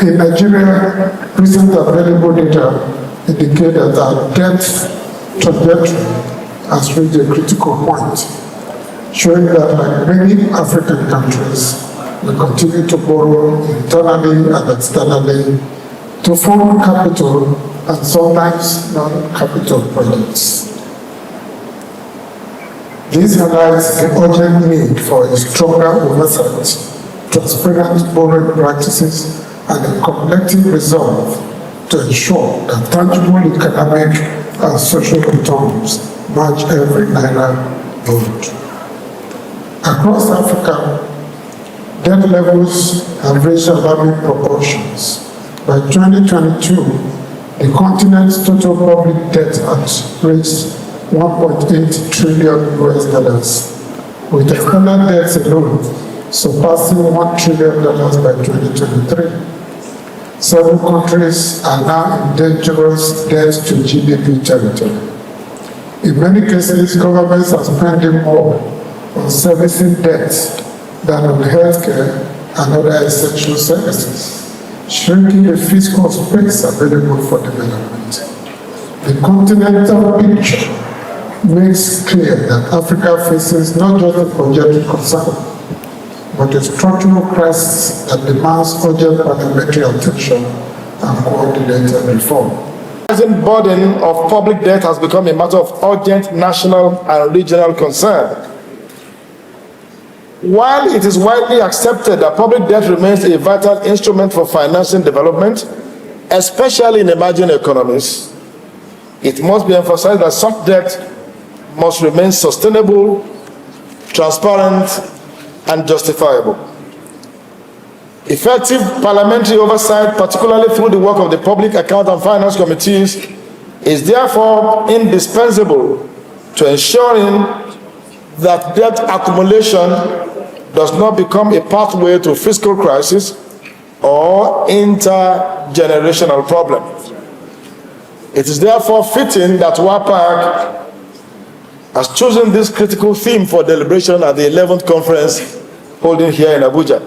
In Nigeria, recent available data indicate that our debt trajectory has reached a critical point, showing that like many African countries, we continue to borrow internally and externally to fund capital and sometimes non-capital projects. This highlights the urgent need for a stronger oversight, transparent borrowing practices, and a collective resolve to ensure that tangible economic and social returns match every naira borrowed. Across Africa, debt levels have reached alarming proportions. By 2022, the continent's total public debt had reached $1.8 trillion, with external debts alone surpassing $1 trillion by 2023. Several countries are now in dangerous debt to GDP territory. In many cases, governments are spending more on servicing debts than on healthcare and other essential services, shrinking the fiscal space available for development. The continental picture makes clear that Africa faces not just a projected concern, but a structural crisis that demands urgent parliamentary attention and coordinated reform. The rising burden of public debt has become a matter of urgent national and regional concern. While it is widely accepted that public debt remains a vital instrument for financing development, especially in emerging economies, it must be emphasized that such debt must remain sustainable, transparent, and justifiable. Effective parliamentary oversight, particularly through the work of the Public Account and Finance Committees, is therefore indispensable to ensuring that debt accumulation does not become a pathway to fiscal crisis or intergenerational problem. It is therefore fitting that WAPAC has chosen this critical theme for deliberation at the 11th conference holding here in Abuja.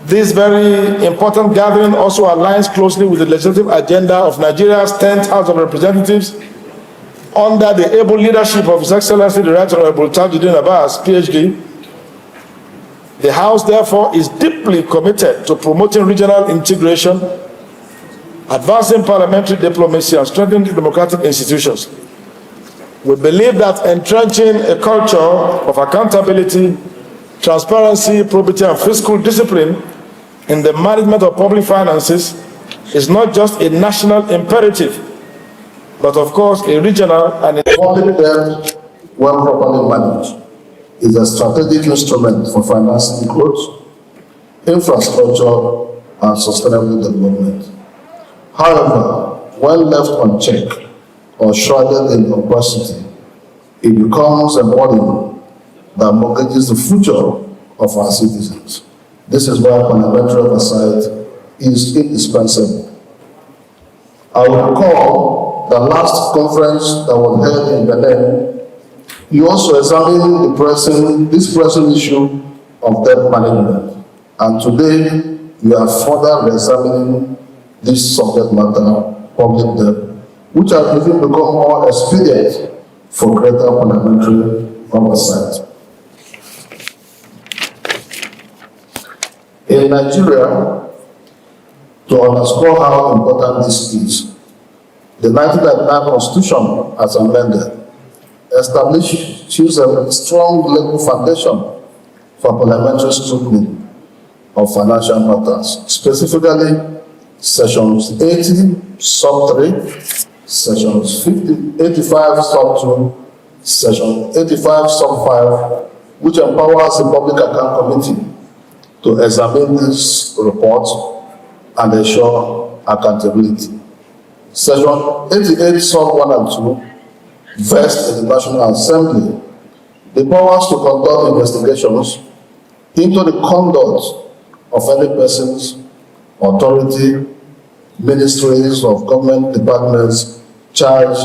This very important gathering also aligns closely with the legislative agenda of Nigeria's 10th House of Representatives under the able leadership of His Excellency the Right Honorable Tajuddin Abbas, PhD. The House, therefore, is deeply committed to promoting regional integration, advancing parliamentary diplomacy, and strengthening democratic institutions. We believe that entrenching a culture of accountability, transparency, probity, and fiscal discipline in the management of public finances is not just a national imperative, but of course a regional and public debt, when properly managed, is a strategic instrument for financing growth, infrastructure, and sustainable development. However, when left unchecked or shrouded in opacity, it becomes a burden that mortgages the future of our citizens. This is why parliamentary oversight is indispensable. I will recall the last conference that was held in Benin. You also examined this pressing issue of debt management, and today we are further examining this subject matter, public debt, which has even become more expedient for greater parliamentary oversight. In Nigeria, to underscore how important this is, the 1999 Constitution, as amended, establishes a strong legal foundation for parliamentary scrutiny of financial matters, specifically Sections 80, Sub 3, Sections 85, Sub 2, Section 85, Sub 5, which empowers the Public Account Committee to examine this report and ensure accountability. Section 88, Sub 1 and 2 vest in the National Assembly the powers to conduct investigations into the conduct of any persons, authority, ministries of government departments charged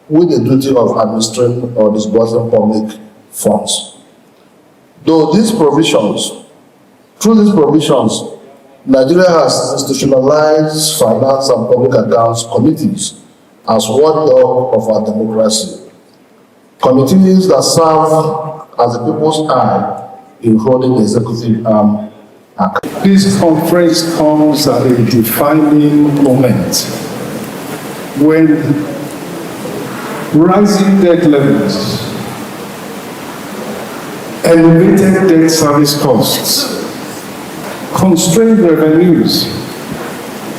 with the duty of administering or disbursing public funds. Through these provisions, Nigeria has institutionalized finance and public accounts committees as watchdog of our democracy. Committees that serve as the people's eye in holding the executive arm. This conference comes at a defining moment when rising debt levels, elevated debt service costs, constrained revenues,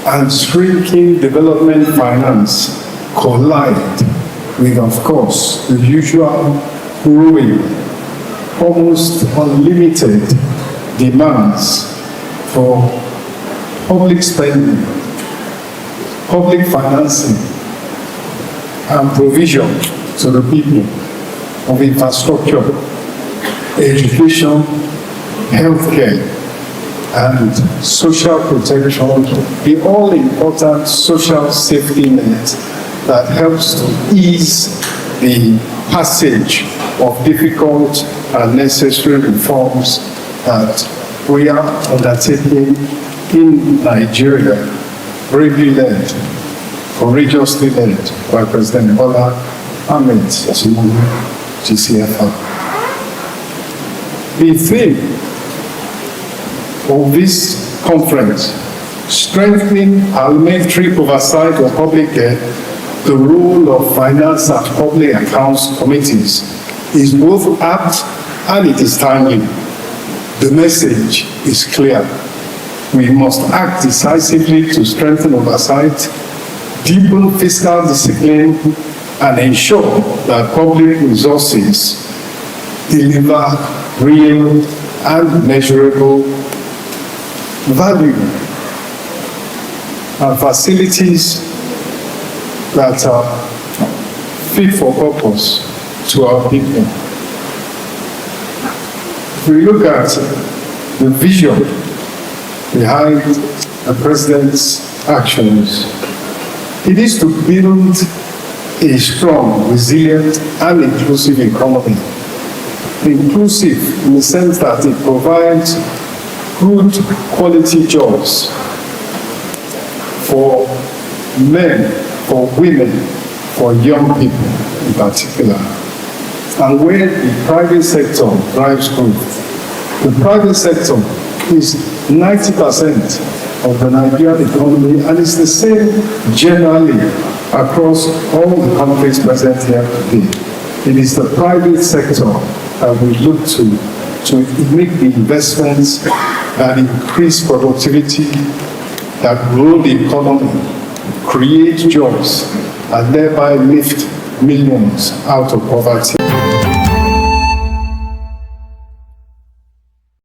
and shrinking development finance collide with, of course, the usual growing, almost unlimited demands for public spending, public financing, and provision to the people of infrastructure, education, healthcare, and social protection, the all-important social safety net that helps to ease the passage of difficult and necessary reforms that we are undertaking in Nigeria, bravely led, courageously led by President Bola Ahmed Tinubu, GCFR. The theme of this conference, strengthening parliamentary oversight of public debt, the role of finance and public accounts committees, is both apt and it is timely. The message is clear. We must act decisively to strengthen oversight, deepen fiscal discipline, and ensure that public resources deliver real and measurable value and facilities that are fit for purpose to our people. If we look at the vision behind the President's actions, it is to build a strong, resilient, and inclusive economy. Inclusive in the sense that it provides good quality jobs for men, for women, for young people in particular. And where the private sector drives growth. The private sector is 90% of the Nigerian economy, and it's the same generally across all the countries present here today. It is the private sector that we look to make the investments that increase productivity, that grow the economy, create jobs, and thereby lift millions out of poverty